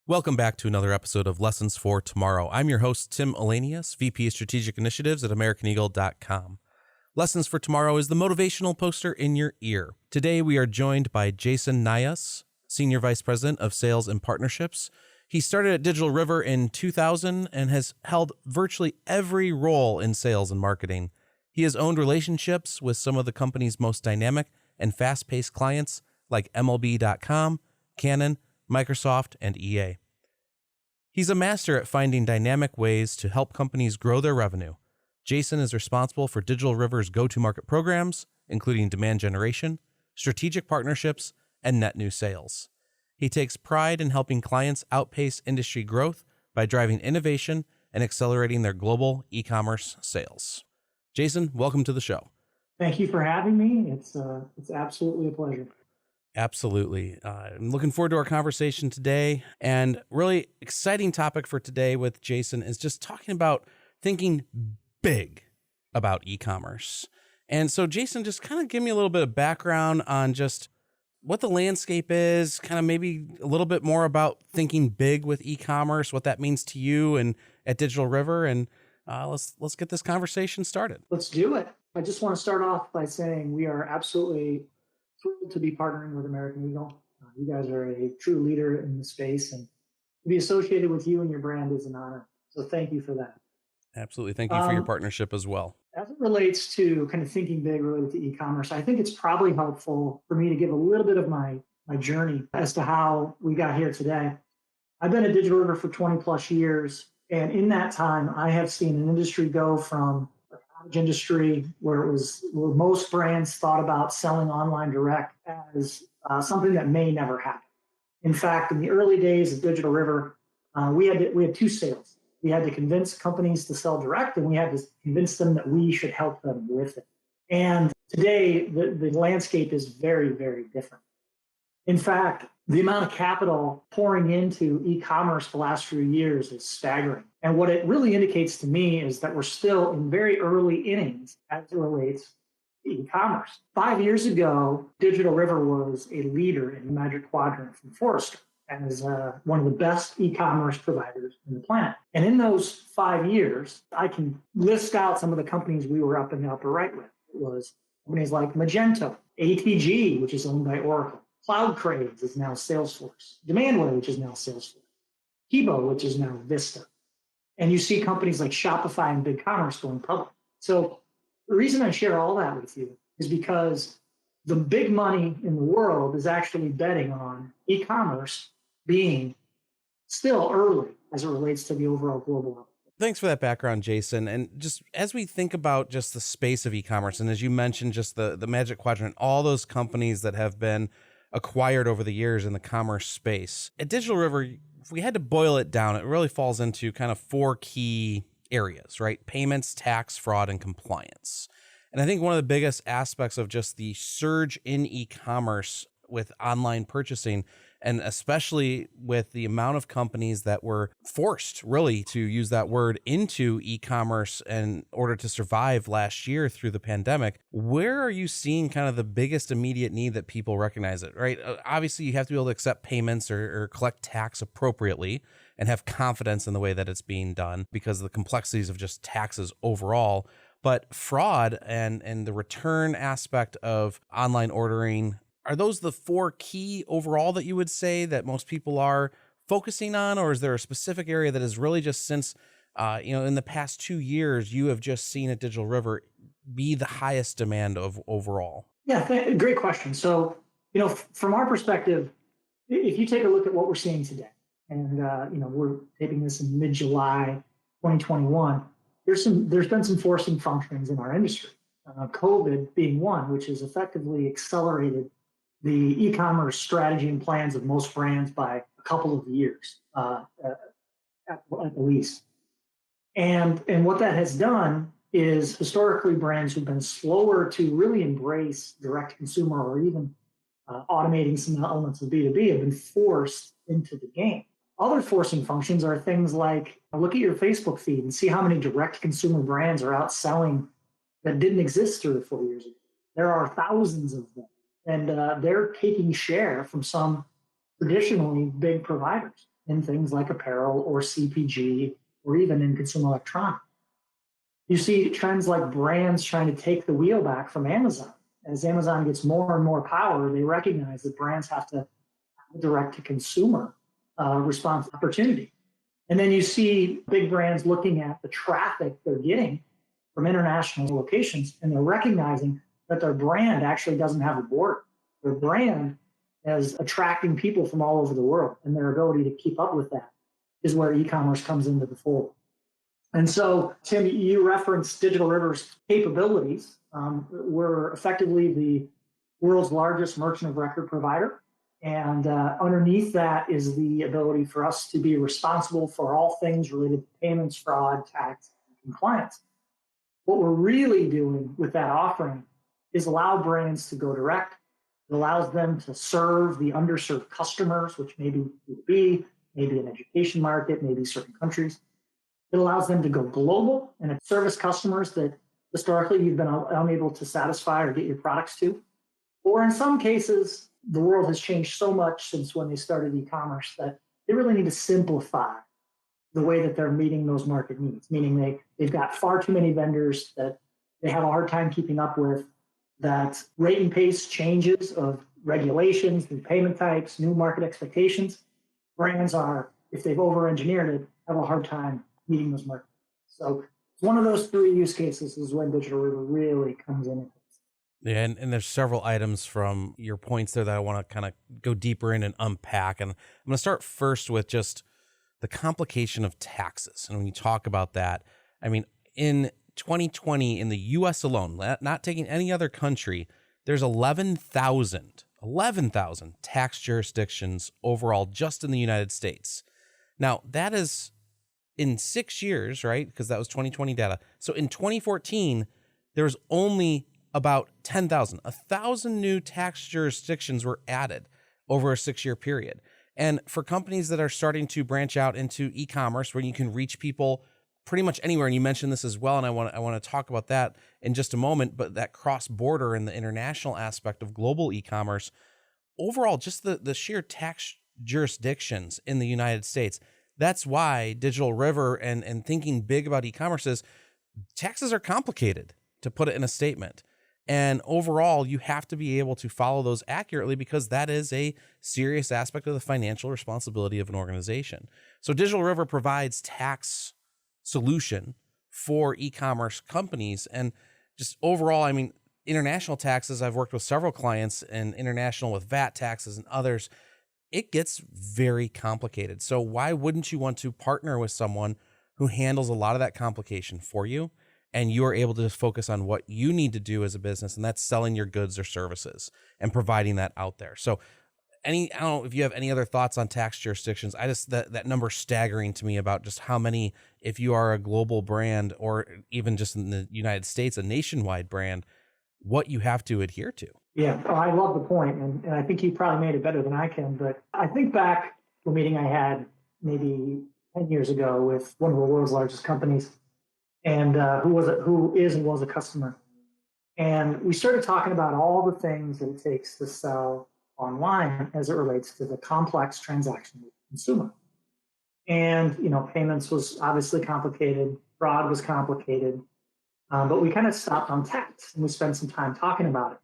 Welcome back to another episode of Lessons for Tomorrow. I'm your host, Tim Ahlenius, VP of Strategic Initiatives at AmericanEagle.com. Lessons for Tomorrow is the motivational poster in your ear. Today, we are joined by Jason Nyhus, Senior Vice President of Sales and Partnerships. He started at Digital River in 2000 and has held virtually every role in sales and marketing. He has owned relationships with some of the company's most dynamic and fast-paced clients like MLB.com, Canon, Microsoft, and EA. He's a master at finding dynamic ways to help companies grow their revenue. Jason is responsible for Digital River's go-to-market programs, including demand generation, strategic partnerships, and net new sales. He takes pride in helping clients outpace industry growth by driving innovation and accelerating their global e-commerce sales. Jason, welcome to the show. Thank you for having me. It's absolutely a pleasure. Absolutely. I'm looking forward to our conversation today. And really exciting topic for today with Jason is just talking about thinking big about e-commerce. And so Jason, just kind of give me a little bit of background on just what the landscape is, kind of maybe a little bit more about thinking big with e-commerce, what that means to you and at Digital River. And let's get this conversation started. Let's do it. I just want to start off by saying we are absolutely thrilled to be partnering with American Eagle. You guys are a true leader in the space, and to be associated with you and your brand is an honor. So thank you for that. Absolutely. Thank you for your partnership as well. As it relates to kind of thinking big related to e-commerce, I think it's probably helpful for me to give a little bit of my journey as to how we got here today. I've been at Digital River for 20 plus years, and in that time, I have seen an industry go from industry where most brands thought about selling online direct as something that may never happen. In fact, in the early days of Digital River, we had two sales. We had to convince companies to sell direct, and we had to convince them that we should help them with it. And today, the landscape is very, very different. In fact, the amount of capital pouring into e-commerce the last few years is staggering. And what it really indicates to me is that we're still in very early innings as it relates to e-commerce. 5 years ago, Digital River was a leader in the Magic Quadrant from Forrester as one of the best e-commerce providers in the planet. And in those 5 years, I can list out some of the companies we were up in the upper right with. It was companies like Magento, ATG, which is owned by Oracle, CloudCraze is now Salesforce, Demandware, which is now Salesforce, Kibo, which is now Vista. And you see companies like Shopify and BigCommerce going public. So the reason I share all that with you is because the big money in the world is actually betting on e-commerce being still early as it relates to the overall global level. Thanks for that background, Jason. And just as we think about just the space of e-commerce, and as you mentioned, just the Magic Quadrant, all those companies that have been acquired over the years in the commerce space. At Digital River, if we had to boil it down, it really falls into kind of four key areas, right? Payments, tax, fraud, and compliance. And I think one of the biggest aspects of just the surge in e-commerce with online purchasing, and especially with the amount of companies that were forced, really, to use that word, into e-commerce in order to survive last year through the pandemic, where are you seeing kind of the biggest immediate need that people recognize it, right? Obviously, you have to be able to accept payments or collect tax appropriately and have confidence in the way that it's being done because of the complexities of just taxes overall. But fraud and the return aspect of online ordering, are those the four key overall that you would say that most people are focusing on? Or is there a specific area that is really just since, in the past 2 years, you have just seen at Digital River be the highest demand of overall? Yeah, great question. So, from our perspective, if you take a look at what we're seeing today, and, we're taping this in mid-July 2021, there's been some forcing functions in our industry. COVID being one, which has effectively accelerated the e-commerce strategy and plans of most brands by a couple of years, at least. And what that has done is historically brands who've been slower to really embrace direct consumer or even automating some elements of B2B have been forced into the game. Other forcing functions are things like look at your Facebook feed and see how many direct consumer brands are out selling that didn't exist 3 or 4 years ago. There are thousands of them. And they're taking share from some traditionally big providers. in things like apparel or CPG or even in consumer electronics. You see trends like brands trying to take the wheel back from Amazon. As Amazon gets more and more power, they recognize that brands have to have a direct to consumer response opportunity. And then you see big brands looking at the traffic they're getting from international locations, and they're recognizing that their brand actually doesn't have a border. Their brand is attracting people from all over the world, and their ability to keep up with that is where e-commerce comes into the fold. And so, Tim, you referenced Digital River's capabilities. We're effectively the world's largest merchant of record provider. And underneath that is the ability for us to be responsible for all things related to payments, fraud, tax, and compliance. What we're really doing with that offering is allow brands to go direct. It allows them to serve the underserved customers, which maybe B2B, maybe an education market, maybe certain countries. It allows them to go global and service customers that historically you've been unable to satisfy or get your products to. Or in some cases, the world has changed so much since when they started e-commerce that they really need to simplify the way that they're meeting those market needs, meaning they've got far too many vendors that they have a hard time keeping up with, that rate and pace changes of regulations, new payment types, new market expectations. Brands are, if they've over-engineered it, have a hard time meeting those markets. So one of those three use cases is when Digital River really comes in. Yeah, and there's several items from your points there that I want to kind of go deeper in and unpack. And I'm going to start first with just the complication of taxes. And when you talk about that, I mean, in 2020, in the U.S. alone, not taking any other country, there's 11,000 tax jurisdictions overall just in the United States. Now, that is in 6 years, right? Because that was 2020 data. So in 2014, there was only about 10,000. 1,000 new tax jurisdictions were added over a 6-year period. And for companies that are starting to branch out into e-commerce, where you can reach people pretty much anywhere, and you mentioned this as well, and I want to talk about that in just a moment, but that cross-border and the international aspect of global e-commerce, overall, just the sheer tax jurisdictions in the United States, that's why Digital River and thinking big about e-commerce is taxes are complicated, to put it in a statement. And overall, you have to be able to follow those accurately because that is a serious aspect of the financial responsibility of an organization. So Digital River provides tax solution for e-commerce companies. And just overall, I mean, international taxes, I've worked with several clients and international with VAT taxes and others. It gets very complicated. So why wouldn't you want to partner with someone who handles a lot of that complication for you? And you are able to just focus on what you need to do as a business, and that's selling your goods or services and providing that out there. So I don't know if you have any other thoughts on tax jurisdictions. That number's staggering to me about just how many, if you are a global brand or even just in the United States, a nationwide brand, what you have to adhere to. Yeah, I love the point, and I think you probably made it better than I can. But I think back to a meeting I had maybe 10 years ago with one of the world's largest companies, and who is and was a customer. And we started talking about all the things that it takes to sell online as it relates to the complex transaction with the consumer. And, payments was obviously complicated, fraud was complicated, but we kind of stopped on tax and we spent some time talking about it.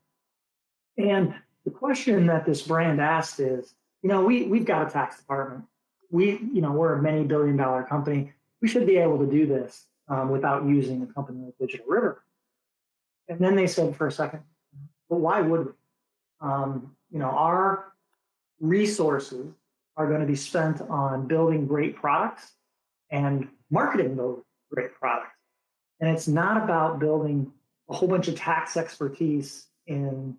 And the question that this brand asked is, we've got a tax department. We're a many billion-dollar company. We should be able to do this without using a company like Digital River. And then they said for a second, but why would we? Our resources are going to be spent on building great products and marketing those great products. And it's not about building a whole bunch of tax expertise in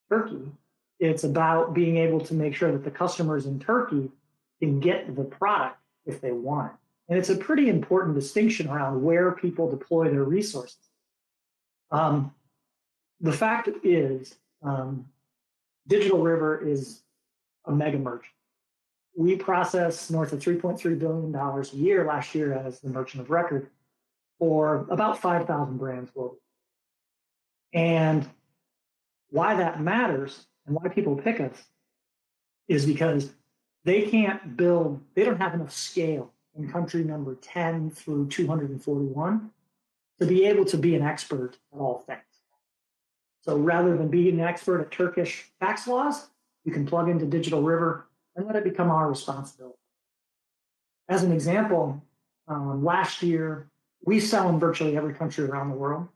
Turkey. It's about being able to make sure that the customers in Turkey can get the product if they want it. And it's a pretty important distinction around where people deploy their resources. The fact is, Digital River is a mega merchant. We process north of $3.3 billion a year last year as the merchant of record for about 5,000 brands globally. And why that matters and why people pick us is because they don't have enough scale in country number 10 through 241 to be able to be an expert at all things. So rather than being an expert at Turkish tax laws, you can plug into Digital River and let it become our responsibility. As an example, last year, we sell in virtually every country around the world.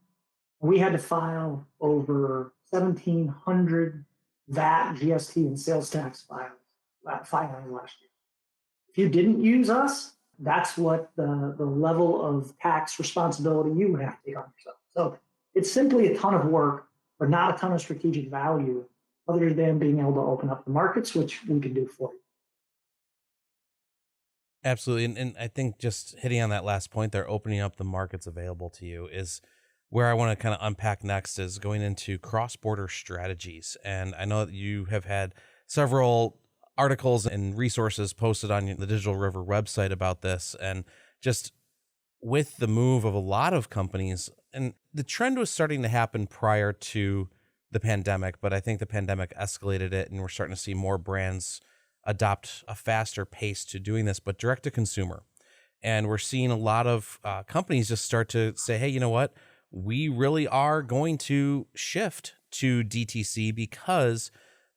We had to file over 1,700 VAT, GST, and sales tax filings last year. If you didn't use us, that's what the level of tax responsibility you would have to take on yourself. So it's simply a ton of work, but not a ton of strategic value other than being able to open up the markets, which we can do for you. Absolutely. And I think just hitting on that last point there, opening up the markets available to you is where I want to kind of unpack next, is going into cross-border strategies. And I know that you have had several articles and resources posted on the Digital River website about this. And just with the move of a lot of companies, and the trend was starting to happen prior to the pandemic, but I think the pandemic escalated it, and we're starting to see more brands adopt a faster pace to doing this, but direct to consumer. And we're seeing a lot of companies just start to say, hey, you know what? We really are going to shift to DTC because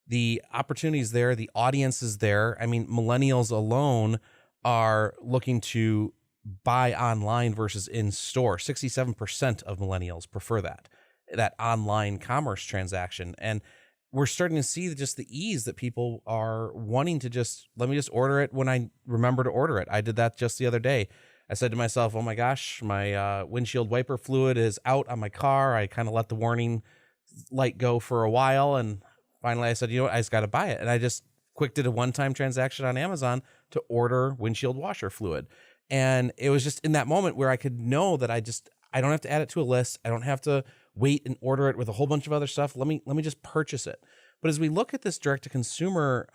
the opportunities there, the audience is there. I mean, millennials alone are looking to buy online versus in store. 67% of millennials prefer that online commerce transaction. And we're starting to see just the ease that people are wanting to let me just order it when I remember to order it. I did that just the other day. I said to myself, oh my gosh, my windshield wiper fluid is out on my car. I kind of let the warning light go for a while. And finally I said, you know what, I just got to buy it. And I just quick did a one-time transaction on Amazon to order windshield washer fluid. And it was just in that moment where I could know that I don't have to add it to a list. I don't have to wait and order it with a whole bunch of other stuff. Let me just purchase it. But as we look at this direct to consumer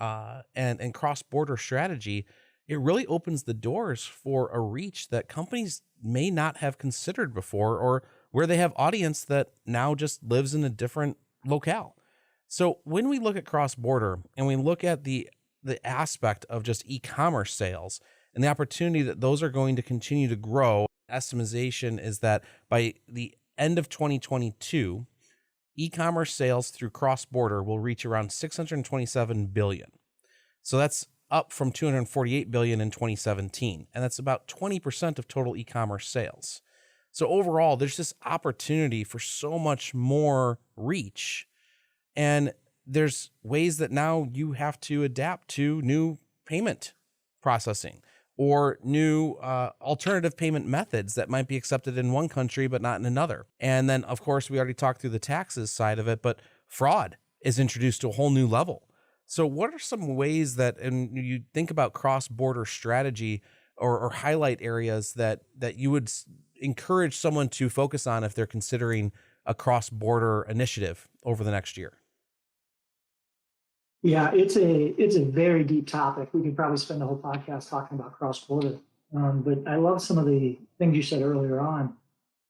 and cross-border strategy, it really opens the doors for a reach that companies may not have considered before, or where they have audience that now just lives in a different locale. So when we look at cross-border and we look at the aspect of just e-commerce sales and the opportunity that those are going to continue to grow, estimation is that by the end of 2022, e-commerce sales through cross-border will reach around $627 billion. So that's up from $248 billion in 2017. And that's about 20% of total e-commerce sales. So overall, there's this opportunity for so much more reach. And there's ways that now you have to adapt to new payment processing or new alternative payment methods that might be accepted in one country but not in another. And then, of course, we already talked through the taxes side of it, but fraud is introduced to a whole new level. So what are some ways that, and you think about cross-border strategy or highlight areas that you would encourage someone to focus on if they're considering a cross-border initiative over the next year? Yeah, it's a very deep topic. We could probably spend the whole podcast talking about cross-border. But I love some of the things you said earlier on.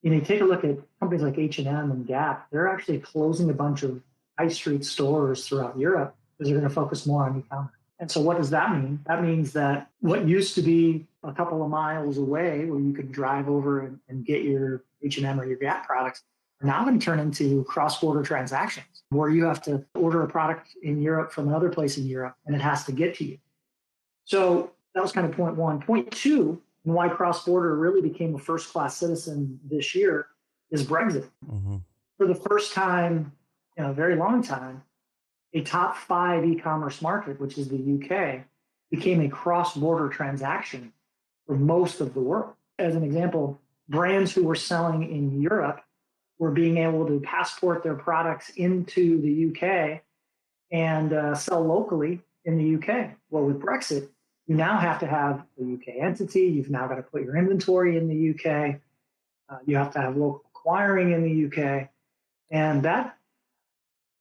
You take a look at companies like H&M and Gap. They're actually closing a bunch of high street stores throughout Europe because they're going to focus more on e-commerce. And so what does that mean? That means that what used to be a couple of miles away where you could drive over and get your H&M or your Gap products are now going to turn into cross-border transactions where you have to order a product in Europe from another place in Europe and it has to get to you. So that was kind of point one. Point two, and why cross-border really became a first-class citizen this year, is Brexit. Mm-hmm. For the first time in a very long time, a top 5 e-commerce market, which is the UK, became a cross-border transaction for most of the world. As an example, brands who were selling in Europe were being able to passport their products into the UK and sell locally in the UK. Well, with Brexit, you now have to have a UK entity. You've now got to put your inventory in the UK. You have to have local acquiring in the UK. And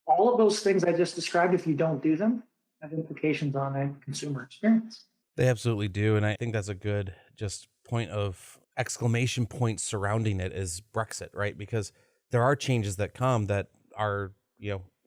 all of those things I just described, if you don't do them, have implications on a consumer experience. They absolutely do. And I think that's a good just point of exclamation point surrounding it is Brexit, right? Because there are changes that come that are,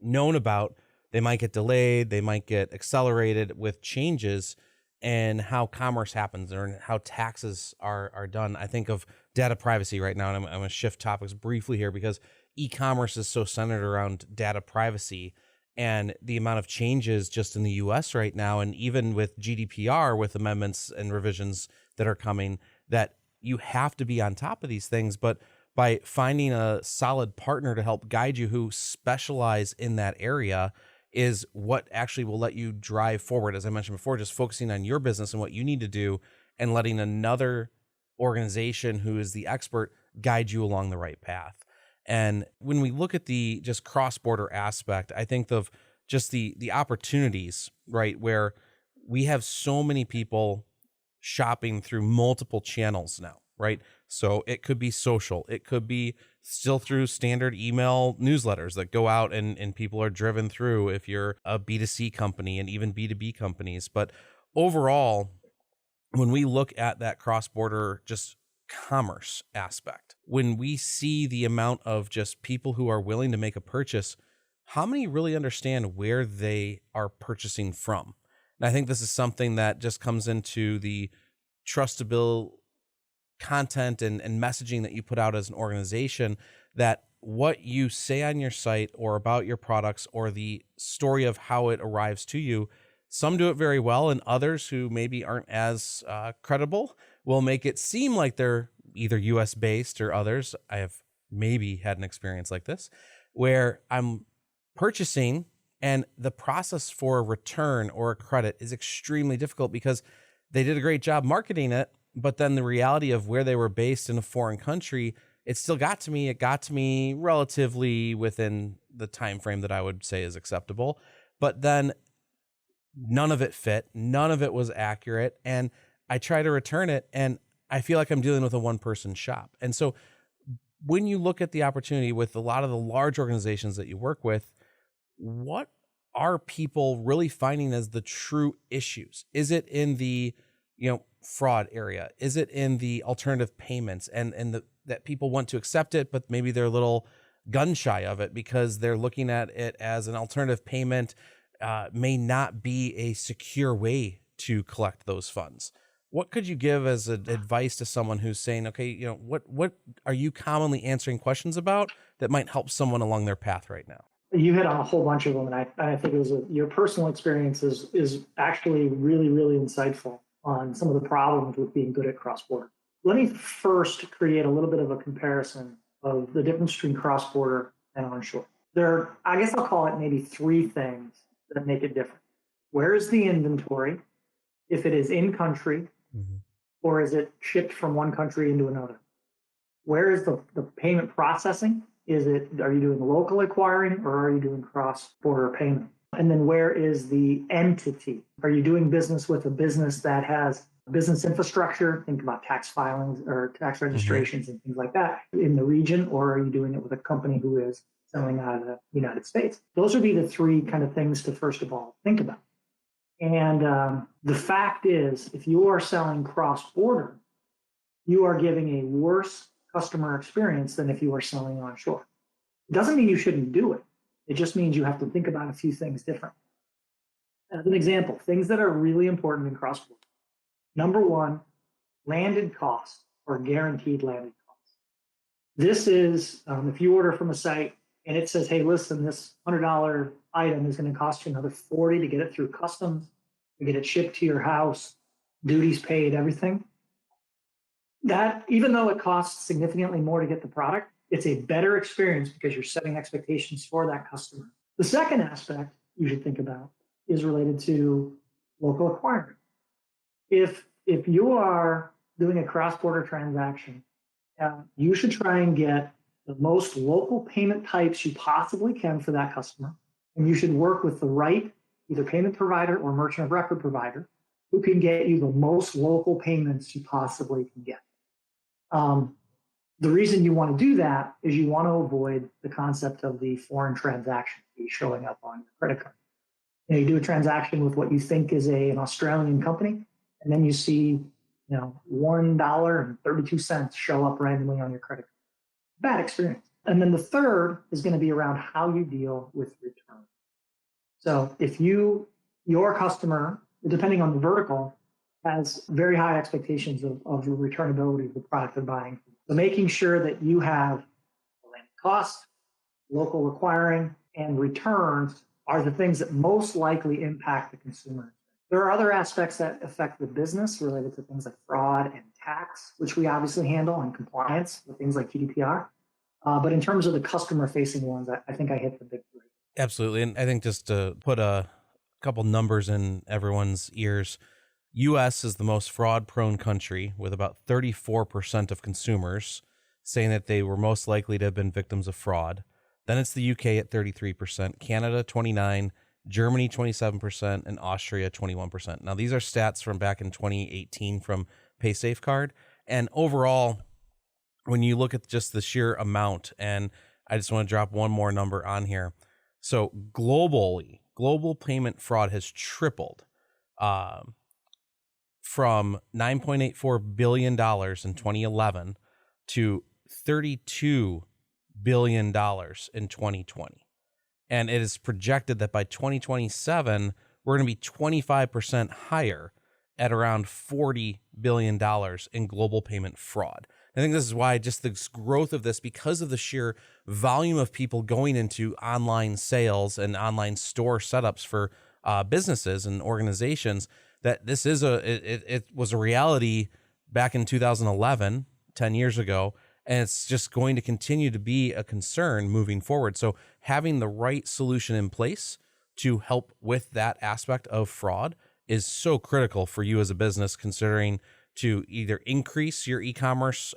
known about. They might get delayed. They might get accelerated with changes. and how commerce happens or how taxes are done. I think of data privacy right now, and I'm going to shift topics briefly here because e-commerce is so centered around data privacy and the amount of changes just in the US right now, and even with GDPR, with amendments and revisions that are coming, that you have to be on top of these things. But by finding a solid partner to help guide you who specialize in that area is what actually will let you drive forward. As I mentioned before, just focusing on your business and what you need to do and letting another organization who is the expert guide you along the right path. And when we look at the just cross-border aspect, I think of just the opportunities, right, where we have so many people shopping through multiple channels now, right? So it could be social, it could be still through standard email newsletters that go out and people are driven through if you're a B2C company and even B2B companies. But overall, when we look at that cross-border just commerce aspect, when we see the amount of just people who are willing to make a purchase, how many really understand where they are purchasing from? And I think this is something that just comes into the trustable content and messaging that you put out as an organization, that what you say on your site or about your products or the story of how it arrives to you, some do it very well, and others who maybe aren't as credible will make it seem like they're either US based or others. I have maybe had an experience like this where I'm purchasing and the process for a return or a credit is extremely difficult because they did a great job marketing it, but then the reality of where they were based in a foreign country, it still got to me. It got to me relatively within the time frame that I would say is acceptable, but then none of it fit. None of it was accurate. And I try to return it and I feel like I'm dealing with a one-person shop. And so when you look at the opportunity with a lot of the large organizations that you work with, what are people really finding as the true issues? Is it in the, fraud area? Is it in the alternative payments and that people want to accept it, but maybe they're a little gun shy of it because they're looking at it as an alternative payment may not be a secure way to collect those funds? What could you give as advice to someone who's saying, okay, what are you commonly answering questions about that might help someone along their path right now? You hit on a whole bunch of them, and I think it was your personal experience is actually really, really insightful on some of the problems with being good at cross-border. Let me first create a little bit of a comparison of the difference between cross-border and onshore. I guess I'll call it maybe three things that make it different. Where is the inventory? If it is in country, or is it shipped from one country into another? Where is the payment processing? Are you doing local acquiring or are you doing cross-border payment? And then where is the entity? Are you doing business with a business that has business infrastructure? Think about tax filings or tax registrations and things like that in the region, or are you doing it with a company who is selling out of the United States? Those would be the three kind of things to first of all think about. And the fact is, if you are selling cross-border, you are giving a worse customer experience than if you are selling onshore. It doesn't mean you shouldn't do it. It just means you have to think about a few things differently. As an example, things that are really important in cross-border. Number one, landed cost or guaranteed landed cost. This is if you order from a site and it says, hey, listen, this $100 item is going to cost you another $40 to get it through customs, to get it shipped to your house, duties paid, everything. That, even though it costs significantly more to get the product, it's a better experience because you're setting expectations for that customer. The second aspect you should think about is related to local acquiring. If you are doing a cross-border transaction, you should try and get the most local payment types you possibly can for that customer. And you should work with the right either payment provider or merchant of record provider who can get you the most local payments you possibly can get. The reason you want to do that is you want to avoid the concept of the foreign transaction fee showing up on your credit card. You do a transaction with what you think is an Australian company, and then you see $1.32 show up randomly on your credit card. Bad experience. And then the third is going to be around how you deal with return. So if your customer, depending on the vertical, has very high expectations of the returnability of the product they're buying. So making sure that you have landed cost, local acquiring, and returns are the things that most likely impact the consumer. There are other aspects that affect the business related to things like fraud and tax, which we obviously handle, and compliance with things like GDPR. But in terms of the customer-facing ones, I think I hit the big three. Absolutely. And I think just to put a couple numbers in everyone's ears, US is the most fraud-prone country, with about 34% of consumers saying that they were most likely to have been victims of fraud. Then it's the UK at 33%, Canada 29%, Germany 27%, and Austria 21%. Now, these are stats from back in 2018 from PaySafeCard. And overall, when you look at just the sheer amount, and I just want to drop one more number on here. So globally, global payment fraud has tripled from $9.84 billion in 2011 to $32 billion in 2020. And it is projected that by 2027, we're going to be 25% higher at around $40 billion in global payment fraud. I think this is why just the growth of this, because of the sheer volume of people going into online sales and online store setups for businesses and organizations, that this is it was a reality back in 2011, 10 years ago, and it's just going to continue to be a concern moving forward. So having the right solution in place to help with that aspect of fraud is so critical for you as a business, considering to either increase your e-commerce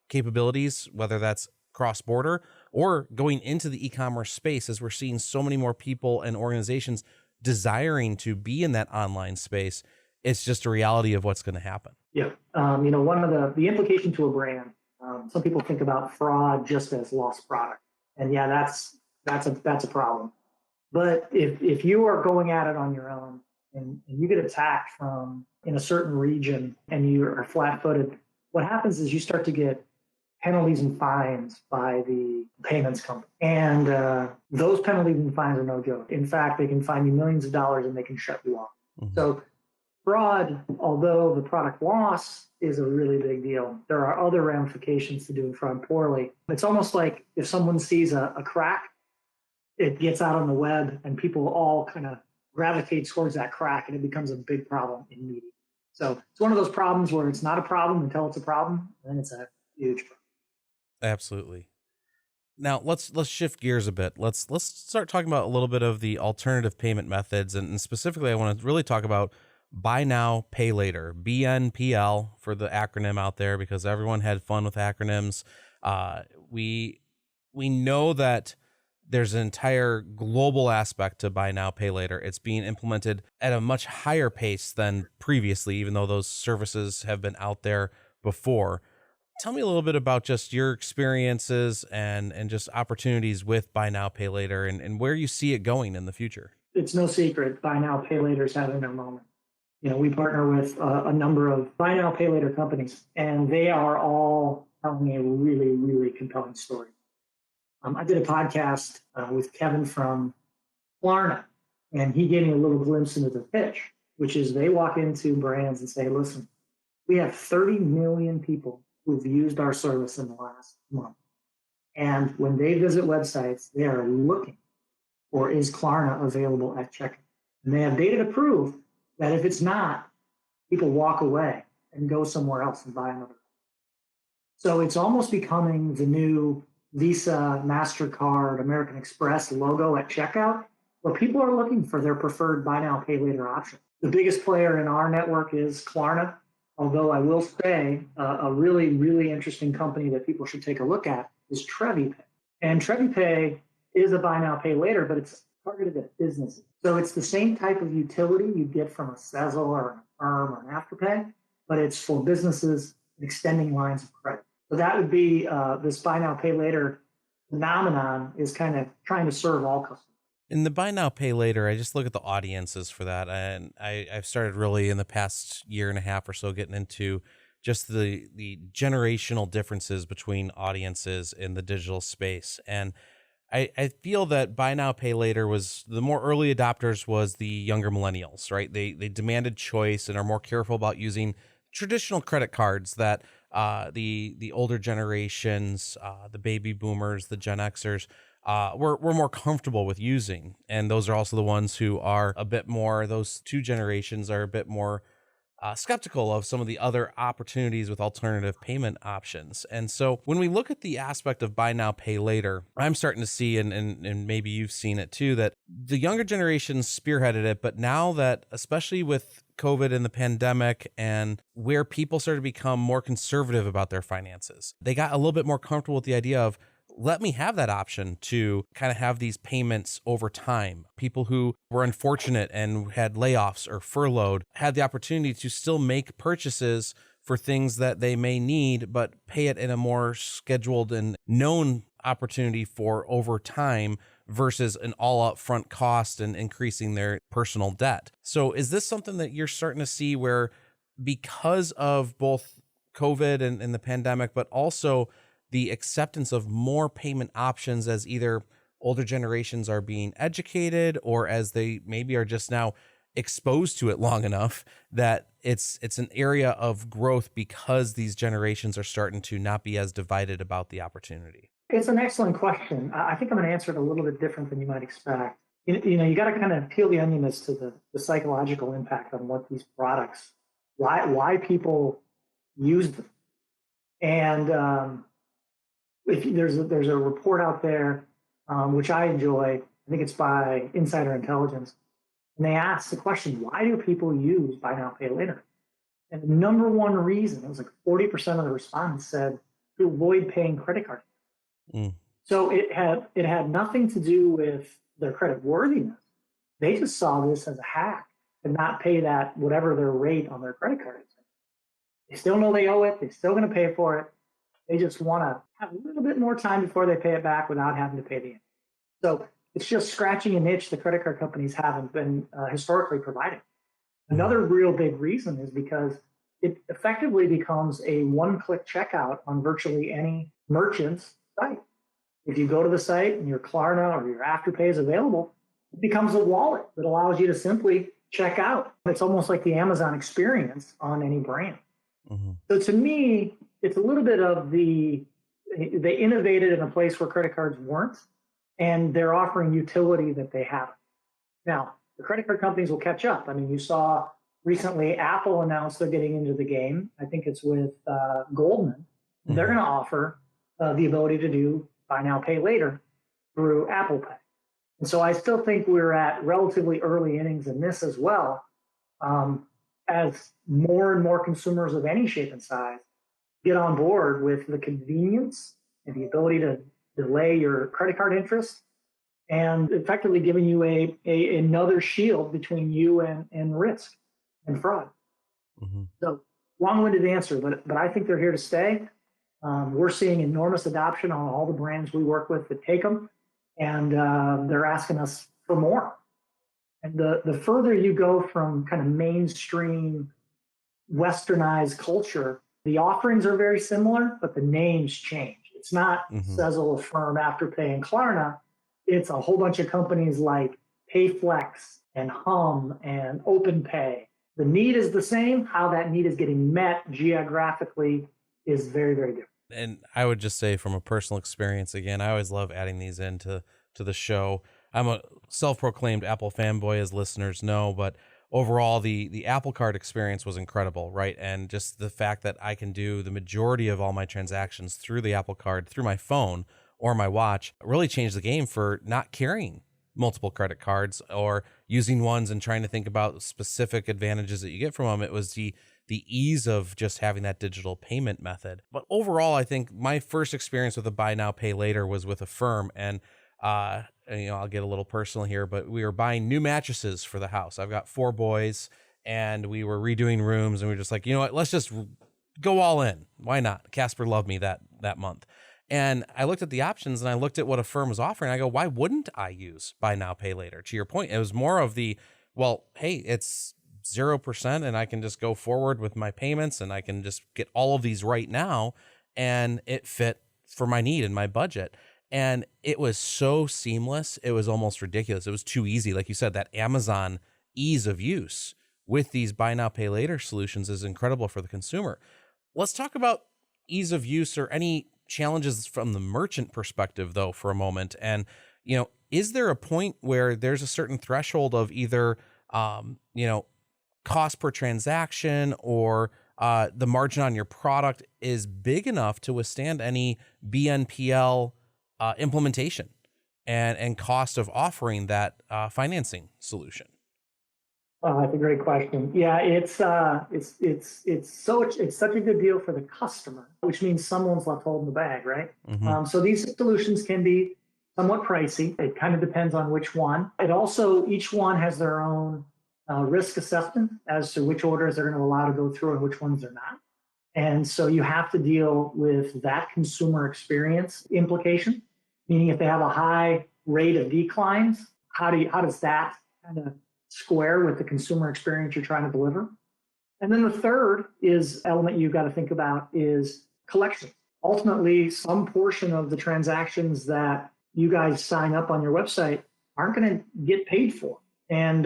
capabilities, whether that's cross-border or going into the e-commerce space, as we're seeing so many more people and organizations desiring to be in that online space. It's just a reality of what's going to happen. Yeah. One of the implication to a brand, some people think about fraud just as lost product. And yeah, that's a problem. But if you are going at it on your own and you get attacked from in a certain region and you are flat-footed, what happens is you start to get penalties and fines by the payments company. And those penalties and fines are no joke. In fact, they can fine you millions of dollars and they can shut you off. Mm-hmm. So fraud, although the product loss is a really big deal, there are other ramifications to doing fraud poorly. It's almost like if someone sees a crack, it gets out on the web and people all kind of gravitate towards that crack and it becomes a big problem immediately. So it's one of those problems where it's not a problem until it's a problem, and then it's a huge problem. Absolutely. Now let's shift gears a bit. Let's start talking about a little bit of the alternative payment methods, and specifically I want to really talk about buy now, pay later, BNPL for the acronym out there, because everyone had fun with acronyms. We know that there's an entire global aspect to buy now, pay later. It's being implemented at a much higher pace than previously, even though those services have been out there before. Tell me a little bit about just your experiences and just opportunities with buy now, pay later, and where you see it going in the future. It's no secret buy now, pay later is having their moment. We partner with a number of buy now, pay later companies, and they are all telling a really, really compelling story. I did a podcast with Kevin from Klarna, and he gave me a little glimpse into the pitch, which is they walk into brands and say, listen, we have 30 million people who've used our service in the last month. And when they visit websites, they are looking for, is Klarna available at checkout? And they have data to prove that if it's not, people walk away and go somewhere else and buy another. So it's almost becoming the new Visa, MasterCard, American Express logo at checkout, where people are looking for their preferred buy now, pay later option. The biggest player in our network is Klarna, although I will say a really, really interesting company that people should take a look at is TreviPay. And TreviPay is a buy now, pay later, but it's targeted at businesses. So it's the same type of utility you get from a Sezzle or an Affirm or an Afterpay, but it's for businesses extending lines of credit. So that would be this buy now, pay later phenomenon is kind of trying to serve all customers. In the buy now, pay later, I just look at the audiences for that. And I've started really in the past year and a half or so getting into just the generational differences between audiences in the digital space. And I feel that buy now, pay later was the more early adopters was the younger millennials, right? They demanded choice and are more careful about using traditional credit cards that the older generations, the baby boomers, the Gen Xers, were more comfortable with using. And those are also the ones who are a bit more, those two generations are a bit more skeptical of some of the other opportunities with alternative payment options. And so when we look at the aspect of buy now, pay later, I'm starting to see, and maybe you've seen it too, that the younger generations spearheaded it. But now that, especially with COVID and the pandemic and where people started to become more conservative about their finances, they got a little bit more comfortable with the idea of, let me have that option to kind of have these payments over time. People who were unfortunate and had layoffs or furloughed had the opportunity to still make purchases for things that they may need, but pay it in a more scheduled and known opportunity for over time versus an all upfront cost and increasing their personal debt. So is this something that you're starting to see where, because of both COVID and the pandemic, but also the acceptance of more payment options as either older generations are being educated or as they maybe are just now exposed to it long enough that it's an area of growth because these generations are starting to not be as divided about the opportunity? It's an excellent question. I think I'm going to answer it a little bit different than you might expect. You got to kind of peel the onion as to the psychological impact on what these products, why people use them. And if there's a report out there, which I enjoy, I think it's by Insider Intelligence, and they asked the question, why do people use buy now, pay later? And the number one reason, it was like 40% of the respondents said, to avoid paying credit card. So it had nothing to do with their credit worthiness. They just saw this as a hack to not pay that whatever their rate on their credit card is. They still know they owe it. They're still going to pay for it. They just want to have a little bit more time before they pay it back without having to pay the interest. So it's just scratching a niche the credit card companies haven't been historically providing. Another real big reason is because it effectively becomes a one-click checkout on virtually any merchant's site. If you go to the site and your Klarna or your Afterpay is available, it becomes a wallet that allows you to simply check out. It's almost like the Amazon experience on any brand. So to me, it's a little bit of they innovated in a place where credit cards weren't, and they're offering utility that they haven't. Now, the credit card companies will catch up. I mean, you saw recently Apple announced they're getting into the game. I think it's with Goldman. They're going to offer the ability to do buy now, pay later through Apple Pay. And so I still think we're at relatively early innings in this as well, as more and more consumers of any shape and size get on board with the convenience and the ability to delay your credit card interest and effectively giving you another shield between you and risk and fraud. So long-winded answer, but I think they're here to stay. We're seeing enormous adoption on all the brands we work with that take them, and they're asking us for more. And the further you go from kind of mainstream westernized culture, the offerings are very similar, but the names change. It's not Sezzle, Affirm, Afterpay, and Klarna. It's a whole bunch of companies like PayFlex and Hum and OpenPay. The need is the same. How that need is getting met geographically is very, very different. And I would just say, from a personal experience, again, I always love adding these into the show. I'm a self-proclaimed Apple fanboy, as listeners know, but overall, the Apple Card experience was incredible, right? And just the fact that I can do the majority of all my transactions through the Apple Card, through my phone or my watch, really changed the game for not carrying multiple credit cards or using ones and trying to think about specific advantages that you get from them. It was the ease of just having that digital payment method. But overall, I think my first experience with a buy now, pay later was with Affirm. And I'll get a little personal here, but we were buying new mattresses for the house. I've got 4 boys and we were redoing rooms, and we were just like, you know what, let's just go all in. Why not? Casper loved me that month. And I looked at the options and I looked at what Affirm was offering. I go, why wouldn't I use buy now, pay later? To your point, it was more of well, hey, it's 0% and I can just go forward with my payments and I can just get all of these right now. And it fit for my need and my budget. And it was so seamless. It was almost ridiculous. It was too easy. Like you said, that Amazon ease of use with these buy now, pay later solutions is incredible for the consumer. Let's talk about ease of use or any challenges from the merchant perspective, though, for a moment. And, is there a point where there's a certain threshold of either, cost per transaction or the margin on your product is big enough to withstand any BNPL implementation and cost of offering that financing solution? Oh, that's a great question. Yeah, it's such a good deal for the customer, which means someone's left holding the bag, right? Hmm. So these solutions can be somewhat pricey. It kind of depends on which one. It also each one has their own risk assessment as to which orders they're going to allow to go through and which ones they're not. And so you have to deal with that consumer experience implication, meaning if they have a high rate of declines, how does that kind of square with the consumer experience you're trying to deliver? And then the third element you've got to think about is collection. Ultimately, some portion of the transactions that you guys sign up on your website aren't going to get paid for. And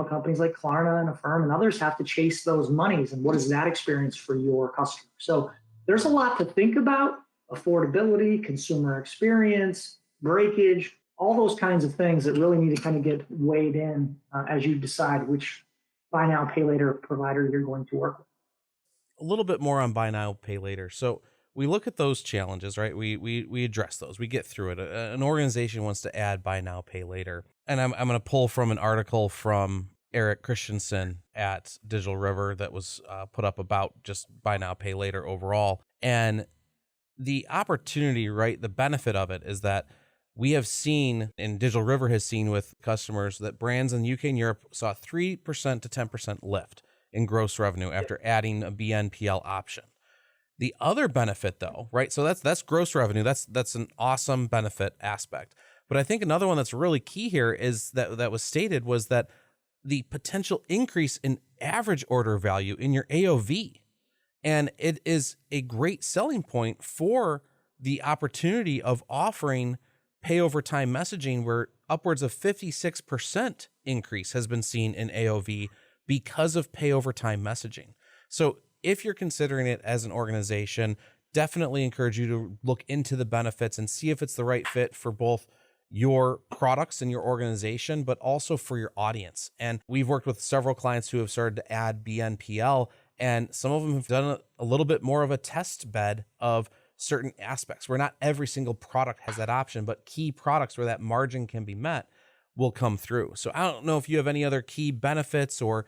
companies like Klarna and Affirm and others have to chase those monies. And what is that experience for your customer? So there's a lot to think about: affordability, consumer experience, breakage, all those kinds of things that really need to kind of get weighed in as you decide which buy now, pay later provider you're going to work with. A little bit more on buy now, pay later. So we look at those challenges, right? We address those. We get through it. An organization wants to add buy now, pay later. And I'm going to pull from an article from Eric Christensen at Digital River that was put up about just buy now, pay later overall. And the opportunity, right, the benefit of it is that we have seen, and Digital River has seen with customers, that brands in the UK and Europe saw 3% to 10% lift in gross revenue after adding a BNPL option. The other benefit, though, right? So that's gross revenue. That's an awesome benefit aspect. But I think another one that's really key here is that was stated was that the potential increase in average order value in your AOV. And it is a great selling point for the opportunity of offering pay over time messaging, where upwards of 56% increase has been seen in AOV because of pay over time messaging. So if you're considering it as an organization, definitely encourage you to look into the benefits and see if it's the right fit for both your products and your organization, but also for your audience. And we've worked with several clients who have started to add BNPL, and some of them have done a little bit more of a test bed of certain aspects where not every single product has that option, but key products where that margin can be met will come through. So I don't know if you have any other key benefits or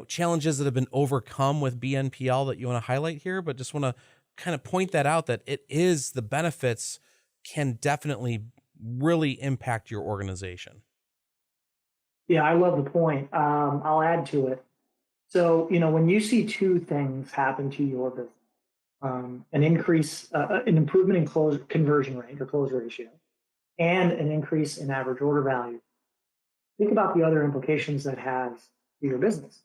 challenges that have been overcome with BNPL that you want to highlight here, but just want to kind of point that out, that the benefits can definitely really impact your organization. Yeah, I love the point. I'll add to it. So, when you see two things happen to your business, an improvement in conversion rate or close ratio, and an increase in average order value, think about the other implications that has for your business,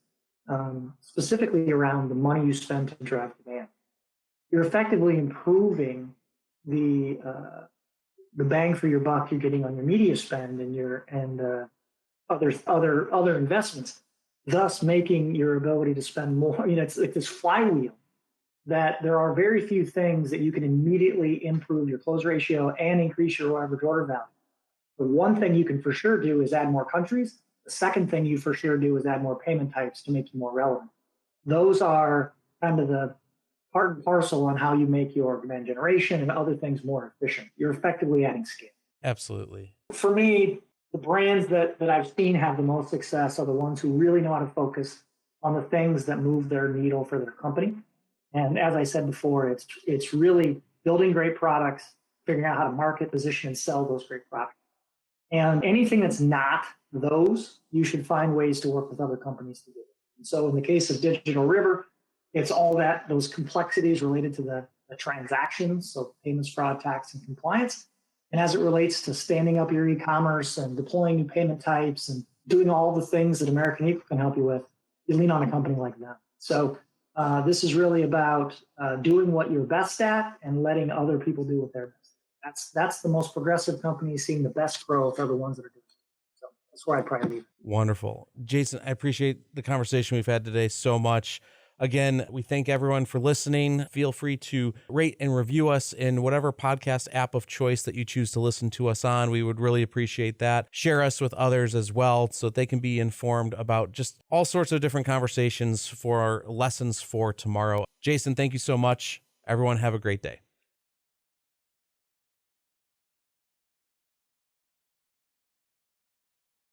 specifically around the money you spend to drive demand. You're effectively improving the bang for your buck you're getting on your media spend and other investments, thus making your ability to spend more. It's like this flywheel that there are very few things that you can immediately improve your close ratio and increase your average order value. The one thing you can for sure do is add more countries. The second thing you for sure do is add more payment types to make you more relevant. Those are kind of the part and parcel on how you make your demand generation and other things more efficient. You're effectively adding scale. Absolutely. For me, the brands that I've seen have the most success are the ones who really know how to focus on the things that move their needle for their company. And as I said before, it's really building great products, figuring out how to market, position, and sell those great products. And anything that's not those, you should find ways to work with other companies to do it. And so in the case of Digital River, it's all those complexities related to the transactions, so payments, fraud, tax, and compliance. And as it relates to standing up your e-commerce and deploying new payment types and doing all the things that American Equal can help you with, you lean on a company like that. So this is really about doing what you're best at and letting other people do what they're best That's the most progressive companies seeing the best growth are the ones that are doing it. So that's where I probably leave it. Wonderful. Jason, I appreciate the conversation we've had today so much. Again, we thank everyone for listening. Feel free to rate and review us in whatever podcast app of choice that you choose to listen to us on. We would really appreciate that. Share us with others as well so that they can be informed about just all sorts of different conversations for our lessons for tomorrow. Jason, thank you so much. Everyone have a great day.